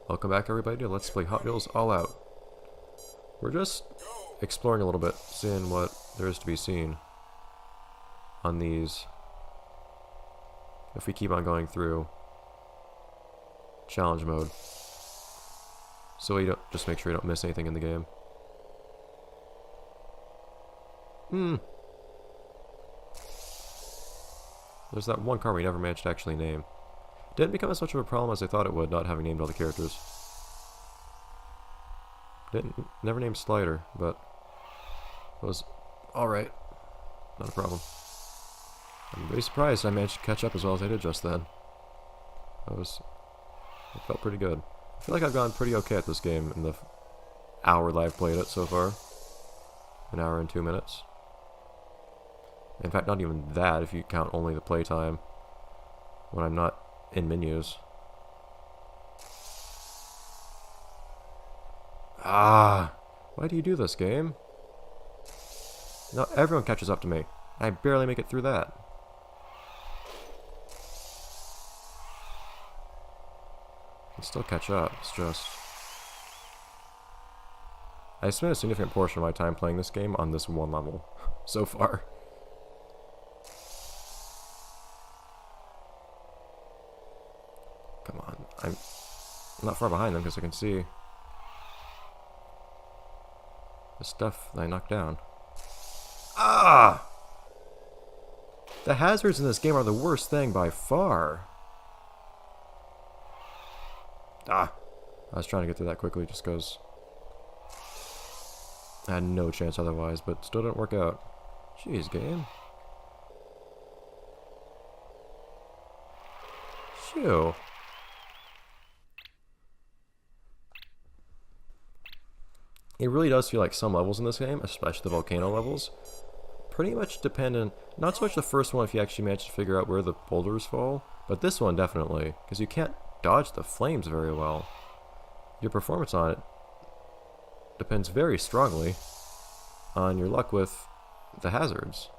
Welcome back everybody to Let's Play Hot Wheels All Out. We're just exploring a little bit, seeing what there is to be seen on these. If we keep on going through challenge mode. So you don't, just make sure you don't miss anything in the game. There's that one car we never managed to actually name. Didn't become as much of a problem as I thought it would, not having named all the characters. Never named Slider, but it was alright. Not a problem. I'm very surprised I managed to catch up as well as I did just then. It felt pretty good. I feel like I've gone pretty okay at this game in the hour that I've played it so far. An hour and 2 minutes. In fact, not even that if you count only the playtime when I'm not in menus. Why do you do this, game? No, everyone catches up to me. I barely make it through that. I can still catch up, it's just... I spent a significant portion of my time playing this game on this one level, so far. Come on, I'm not far behind them because I can see the stuff that I knocked down. The hazards in this game are the worst thing by far. I was trying to get through that quickly just because I had no chance otherwise, but still didn't work out. Jeez, game. Shoo. It really does feel like some levels in this game, especially the Volcano levels, pretty much dependent, not so much the first one if you actually manage to figure out where the boulders fall, but this one definitely, because you can't dodge the flames very well. Your performance on it depends very strongly on your luck with the hazards.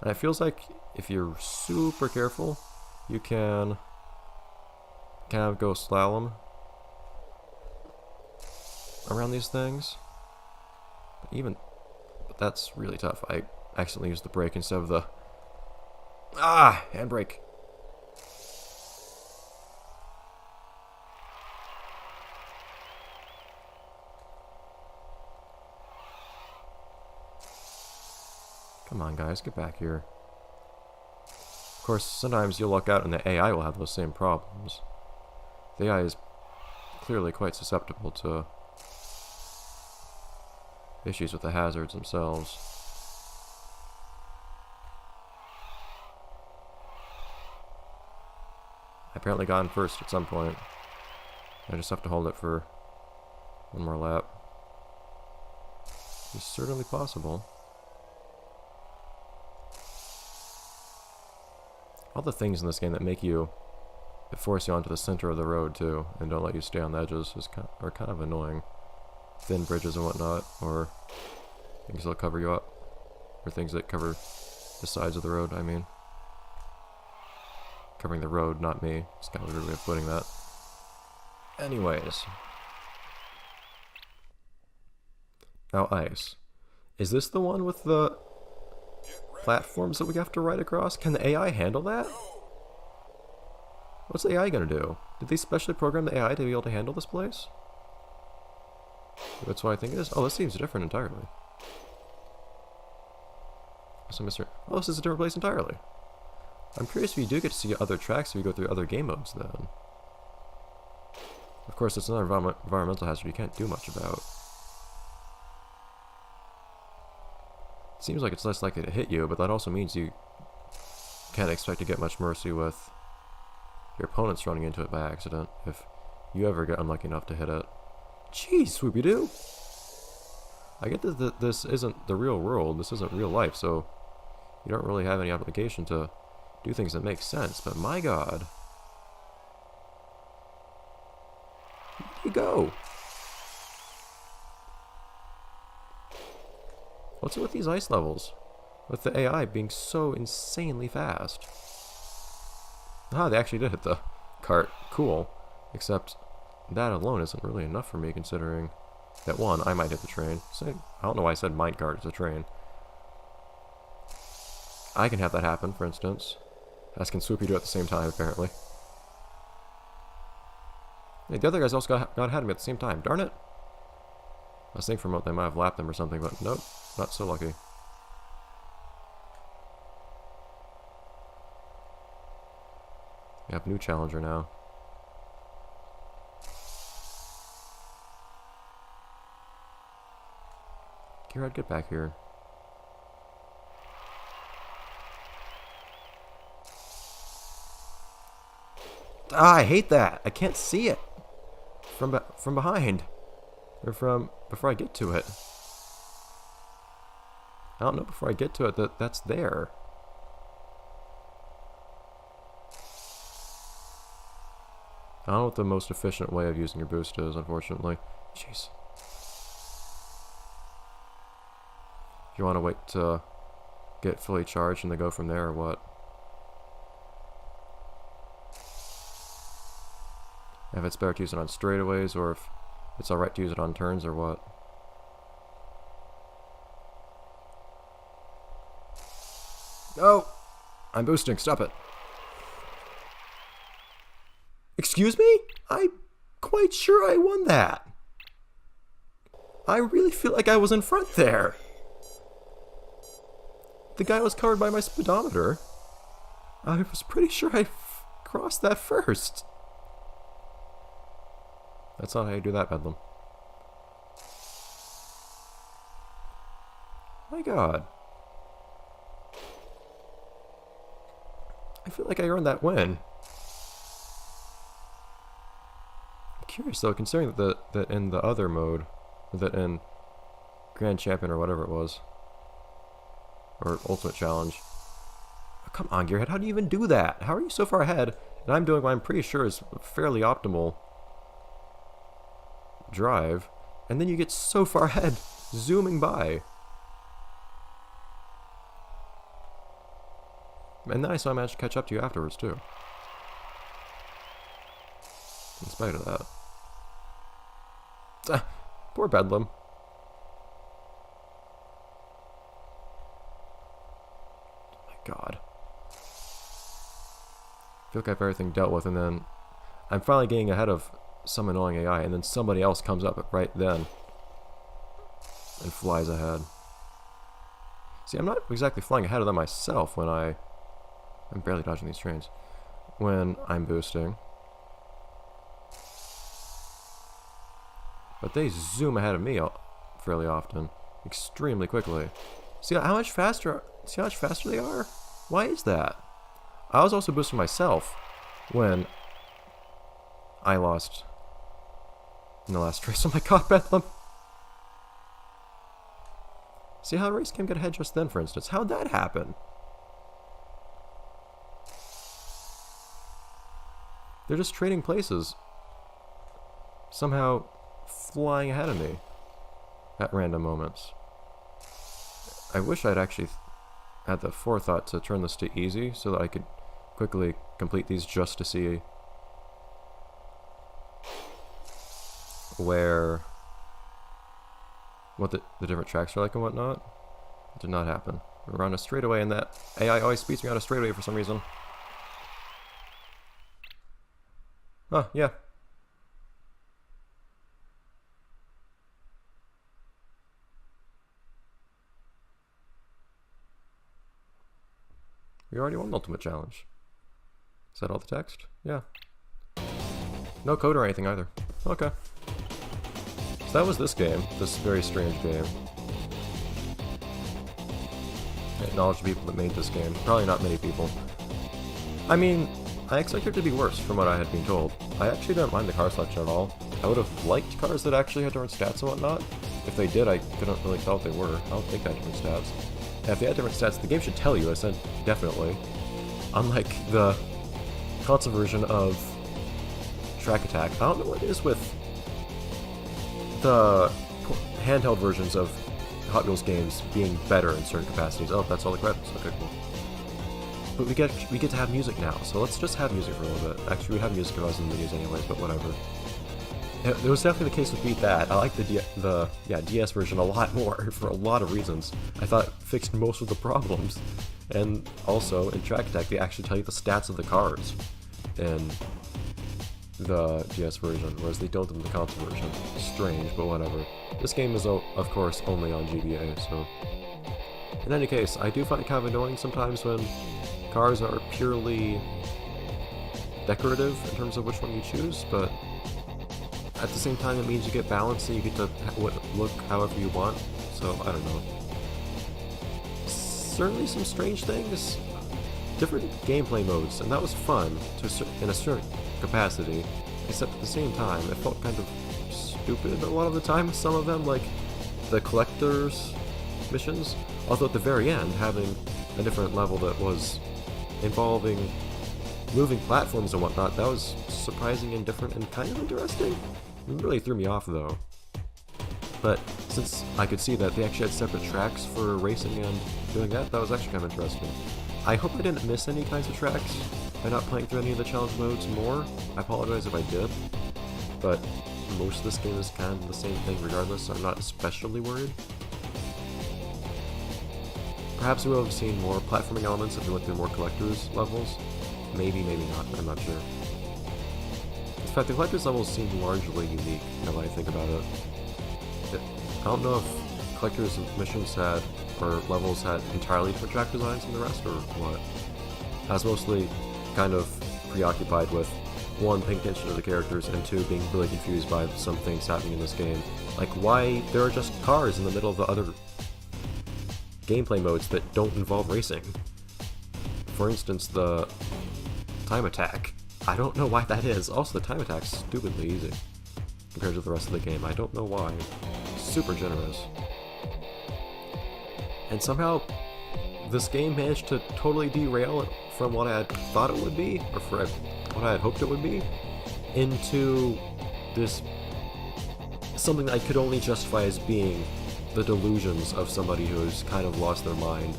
And it feels like if you're super careful, you can kind of go slalom around these things. But that's really tough. I accidentally used the brake instead of the handbrake. Come on guys, get back here. Of course, sometimes you'll luck out and the AI will have those same problems. The AI is clearly quite susceptible to issues with the hazards themselves. I apparently got in first at some point. I just have to hold it for one more lap. It's certainly possible. All the things in this game that force you onto the center of the road too, and don't let you stay on the edges are kind of annoying. Thin bridges and whatnot, or things that'll cover you up, or things that cover the sides of the road, I mean. Covering the road, not me. It's kind of a weird way of putting that. Anyways. Now ice. Is this the one with the platforms that we have to ride across? Can the AI handle that? What's the AI gonna do? Did they specially program the AI to be able to handle this place? That's what I think it is. Oh, this seems different entirely. So oh, this is a different place entirely. I'm curious if you do get to see other tracks if you go through other game modes then. Of course, it's another environmental hazard you can't do much about. It seems like it's less likely to hit you, but that also means you can't expect to get much mercy with your opponents running into it by accident if you ever get unlucky enough to hit it. Jeez, Swoopy-Doo! I get that this isn't the real world, this isn't real life, so you don't really have any obligation to do things that make sense, but my god. Where did you go? What's it with these ice levels? With the AI being so insanely fast. Ah, they actually did hit the cart. Cool. Except that alone isn't really enough for me, considering that, one, I might hit the train. So, I don't know why I said minecart is a train. I can have that happen, for instance. As can Swoopy do at the same time, apparently. Hey, the other guys also got ahead of me at the same time. Darn it! I was thinking for a moment they might have lapped them or something, but nope. Not so lucky. We have new challenger now. Gerard, get back here. Ah, I hate that! I can't see it! From behind. Or from before I get to it. I don't know before I get to it that that's there. I don't know what the most efficient way of using your boost is, unfortunately. Jeez. Do you want to wait to get fully charged and then go from there, or what? If it's better to use it on straightaways, or if it's alright to use it on turns, or what? Oh! I'm boosting, stop it. Excuse me? I'm quite sure I won that. I really feel like I was in front there. The guy was covered by my speedometer. I was pretty sure I crossed that first. That's not how you do that, Bedlam. My god. I feel like I earned that win. I'm curious though, considering that in the other mode, that in Grand Champion or whatever it was, or Ultimate Challenge. Oh, come on, Gearhead, how do you even do that? How are you so far ahead? And I'm doing what I'm pretty sure is a fairly optimal drive, and then you get so far ahead, zooming by. And then I saw I managed to catch up to you afterwards, too. In spite of that. Poor Bedlam. Oh my god. I feel like I have everything dealt with, and then I'm finally getting ahead of some annoying AI, and then somebody else comes up right then and flies ahead. See, I'm not exactly flying ahead of them myself when I'm barely dodging these trains. When I'm boosting. But they zoom ahead of me fairly often. Extremely quickly. See how much faster they are? Why is that? I was also boosting myself when I lost in the last race. Oh my god, Bedlam! See how the race cam got ahead just then, for instance. How'd that happen? They're just trading places. Somehow flying ahead of me at random moments. I wish I'd actually had the forethought to turn this to easy so that I could quickly complete these just to see what the different tracks are like and whatnot. It did not happen. We're on a straightaway, and that AI always beats me on a straightaway for some reason. Oh, yeah. We already won the Ultimate Challenge. Is that all the text? Yeah. No code or anything either. Okay. So that was this game. This very strange game. I acknowledge the people that made this game. Probably not many people. I mean, I expected it to be worse from what I had been told. I actually didn't mind the car selection at all. I would have liked cars that actually had different stats and whatnot. If they did, I couldn't really tell what they were. I don't think they had different stats. And if they had different stats, the game should tell you. I said definitely. Unlike the console version of Track Attack. I don't know what it is with the handheld versions of Hot Wheels games being better in certain capacities. Oh, that's all the credits. Okay, cool. But we get to have music now, so let's just have music for a little bit. Actually, we'd have music if I was in the videos anyways, but whatever. It was definitely the case with Beat That. I like the DS version a lot more for a lot of reasons. I thought it fixed most of the problems. And also, in Track Attack, they actually tell you the stats of the cars in the DS version, whereas they don't in the console version. Strange, but whatever. This game is, of course, only on GBA, so... In any case, I do find it kind of annoying sometimes when cars are purely decorative in terms of which one you choose, but at the same time it means you get balance and you get to look however you want, so I don't know. Certainly some strange things, different gameplay modes, and that was fun in a certain capacity, except at the same time it felt kind of stupid a lot of the time with some of them, like the collector's missions, although at the very end having a different level that was involving moving platforms and whatnot, that was surprising and different and kind of interesting. It really threw me off though. But since I could see that they actually had separate tracks for racing and doing that, that was actually kind of interesting. I hope I didn't miss any kinds of tracks by not playing through any of the challenge modes more. I apologize if I did, but most of this game is kind of the same thing regardless, so I'm not especially worried. Perhaps we will have seen more platforming elements if we went through more collector's levels. Maybe, maybe not, I'm not sure. In fact, the collector's levels seem largely unique, now that I think about it. I don't know if collector's missions had, or levels had entirely different track designs than the rest, or what. I was mostly kind of preoccupied with, one, paying attention to the characters, and two, being really confused by some things happening in this game. Like, why there are just cars in the middle of the other gameplay modes that don't involve racing. For instance, the time attack. I don't know why that is. Also, the time attack's stupidly easy compared to the rest of the game. I don't know why. Super generous. And somehow, this game managed to totally derail it from what I had thought it would be, or for what I had hoped it would be, into this something I could only justify as being the delusions of somebody who's kind of lost their mind,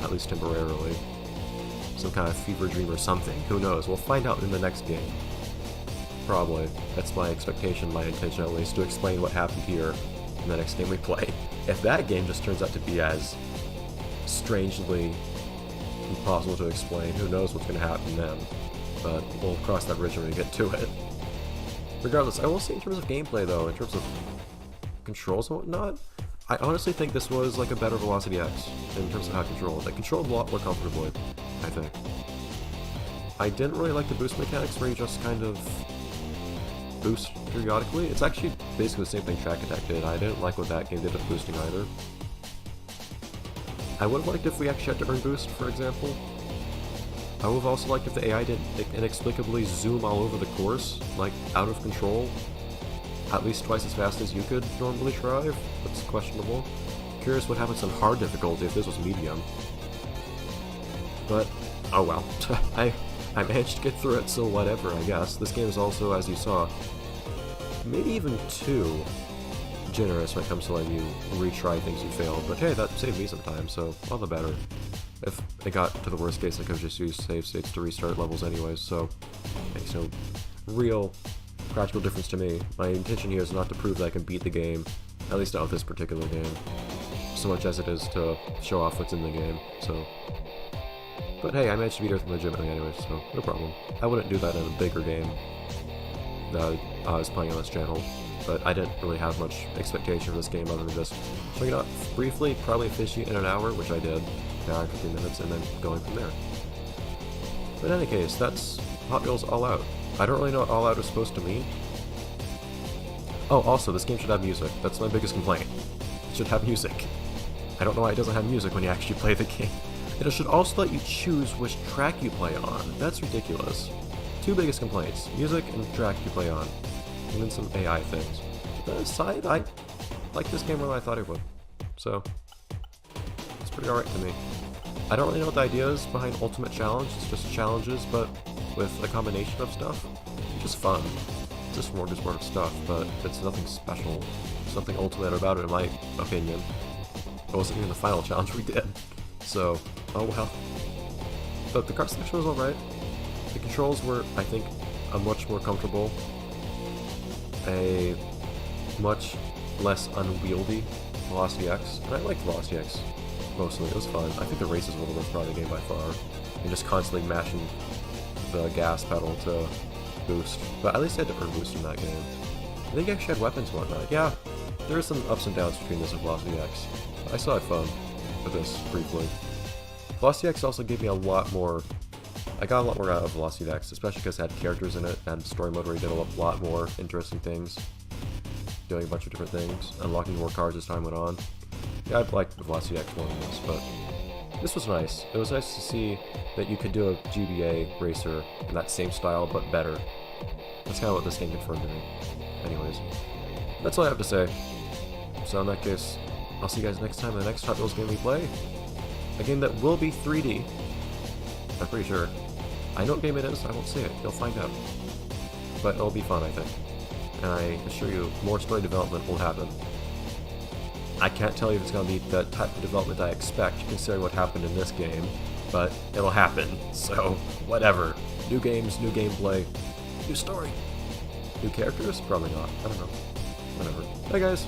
at least temporarily. Some kind of fever dream or something, who knows, we'll find out in the next game. Probably. That's my expectation, my intention at least, to explain what happened here in the next game we play. If that game just turns out to be as strangely impossible to explain, who knows what's going to happen then. But we'll cross that bridge when we get to it. Regardless, I will say in terms of gameplay though, in terms of controls and whatnot, I honestly think this was like a better Velocity X in terms of how it controlled. It controlled a lot more comfortably, I think. I didn't really like the boost mechanics where you just kind of boost periodically. It's actually basically the same thing Track Attack did. I didn't like what that game did with boosting either. I would have liked if we actually had to earn boost, for example. I would have also liked if the AI didn't inexplicably zoom all over the course, like out of control, at least twice as fast as you could normally drive. That's questionable. Curious what happens on hard difficulty if this was medium. But, oh well. I managed to get through it, so whatever, I guess. This game is also, as you saw, maybe even too generous when it comes to letting you retry things you failed, but hey, that saved me some time, so all the better. If it got to the worst case, I could have just used save states to restart levels anyways, so makes no real practical difference to me. My intention here is not to prove that I can beat the game, at least not with this particular game, so much as it is to show off what's in the game, so. But hey, I managed to beat everything legitimately anyway, so no problem. I wouldn't do that in a bigger game that I was playing on this channel, but I didn't really have much expectation for this game other than just checking it out briefly, probably finish it in an hour, which I did, an hour and 15 minutes, and then going from there. But in any case, that's Hot Wheels All Out. I don't really know what All Out is supposed to mean. Oh, also, this game should have music. That's my biggest complaint. It should have music. I don't know why it doesn't have music when you actually play the game. And it should also let you choose which track you play on. That's ridiculous. Two biggest complaints, music and track you play on. And then some AI things. But that aside, I like this game more than I thought it would. So, it's pretty alright to me. I don't really know what the idea is behind Ultimate Challenge. It's just challenges, but with a combination of stuff. It's just fun. It's just smorgasbord of stuff, but it's nothing special. There's nothing ultimate about it in my opinion. It wasn't even the final challenge we did. So, oh well. So the car selection was alright. The controls were, I think, a much more comfortable, a much less unwieldy Velocity X, and I liked Velocity X mostly. It was fun. I think the races were the most part of the game by far. And just constantly mashing the gas pedal to boost. But at least I had to earn boost in that game. I think I actually had weapons and whatnot. Yeah, there are some ups and downs between this and Velocity X. But I still had fun with this briefly. Velocity X also gave me a lot more. I got a lot more out of Velocity X, especially because it had characters in it and story mode where you did a lot more interesting things, doing a bunch of different things, unlocking more cars as time went on. Yeah, I liked the Velocity X more than this, but this was nice. It was nice to see that you could do a GBA racer in that same style, but better. That's kind of what this game confirmed to me. Anyways, that's all I have to say. So in that case, I'll see you guys next time in the next Hot Wheels game we play. A game that will be 3D. I'm pretty sure. I know what game it is, I won't say it. You'll find out. But it'll be fun, I think. And I assure you, more story development will happen. I can't tell you if it's going to be the type of development I expect, considering what happened in this game, but it'll happen. So, whatever. New games, new gameplay, new story. New characters? Probably not. I don't know. Whatever. Bye, guys.